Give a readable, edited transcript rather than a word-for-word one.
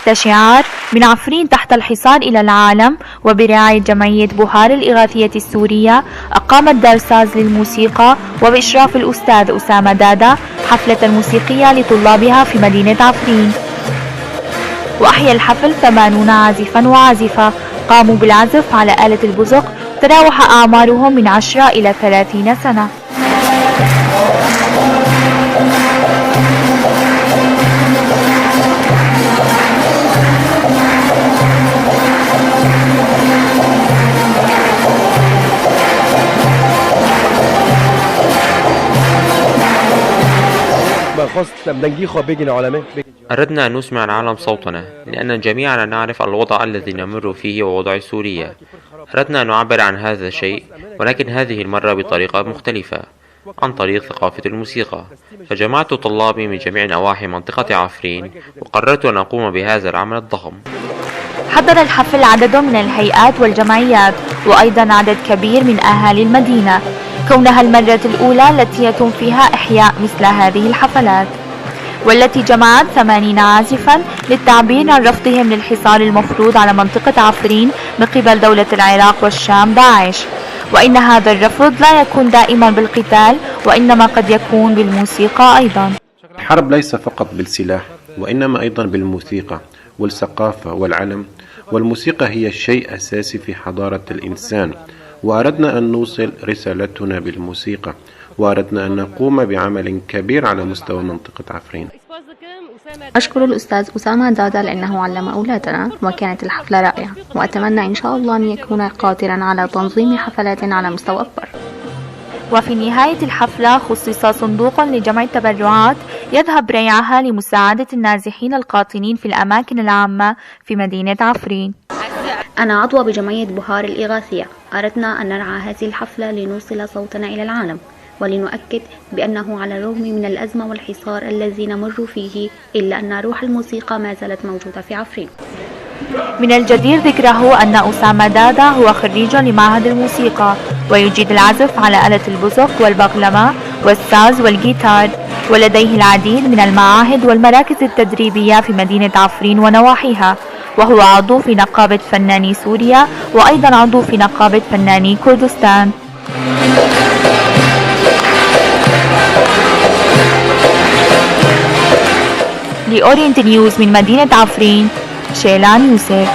تحت شعار من عفرين تحت الحصار إلى العالم، وبرعاية جمعية بهار الإغاثية السورية، أقامت دار ساز للموسيقى وبإشراف الأستاذ أسامة دادا حفلة موسيقية لطلابها في مدينة عفرين. وأحيا الحفل 80 عازفا وعازفة قاموا بالعزف على آلة البزق، تراوح أعمارهم من 10 إلى 30 سنة. أردنا أن نسمع العالم صوتنا، لأن جميعنا نعرف الوضع الذي نمر فيه ووضع سوريا. أردنا أن نعبر عن هذا الشيء، ولكن هذه المرة بطريقة مختلفة، عن طريق ثقافة الموسيقى. فجمعت طلابي من جميع نواحي منطقة عفرين، وقررت أن أقوم بهذا العمل الضخم. حضر الحفل عدد من الهيئات والجمعيات، وأيضا عدد كبير من أهالي المدينة، كونها المرة الأولى التي يتم فيها إحياء مثل هذه الحفلات، والتي جمعت 80 عازفا للتعبير عن رفضهم للحصار المفروض على منطقة عفرين من قبل دولة العراق والشام داعش، وإن هذا الرفض لا يكون دائما بالقتال، وإنما قد يكون بالموسيقى أيضا. الحرب ليس فقط بالسلاح، وإنما أيضا بالموسيقى والثقافة والعلم، والموسيقى هي شيء أساسي في حضارة الإنسان، وأردنا أن نوصل رسالتنا بالموسيقى، وأردنا أن نقوم بعمل كبير على مستوى منطقة عفرين. أشكر الأستاذ أسامة دادا لأنه علم أولادنا، وكانت الحفلة رائعة، وأتمنى إن شاء الله أن يكون قادرا على تنظيم حفلات على مستوى أكبر. وفي نهاية الحفلة خصص صندوق لجمع التبرعات يذهب ريعها لمساعدة النازحين القاطنين في الأماكن العامة في مدينة عفرين. أنا عضوة بجمعية بهار الإغاثية. أردنا أن نرعى هذه الحفلة لنوصل صوتنا إلى العالم، ولنؤكد بأنه على الرغم من الأزمة والحصار الذي نمر فيه، إلا أن روح الموسيقى ما زالت موجودة في عفرين. من الجدير ذكره أن أسامة دادا هو خريج لمعهد الموسيقى، ويجيد العزف على آلة البزق والبغلمة والساز والجيتار، ولديه العديد من المعاهد والمراكز التدريبية في مدينة عفرين ونواحيها، وهو عضو في نقابة فناني سوريا، وأيضا عضو في نقابة فناني كردستان. لأورينت نيوز من مدينة عفرين، شيلان يوسف.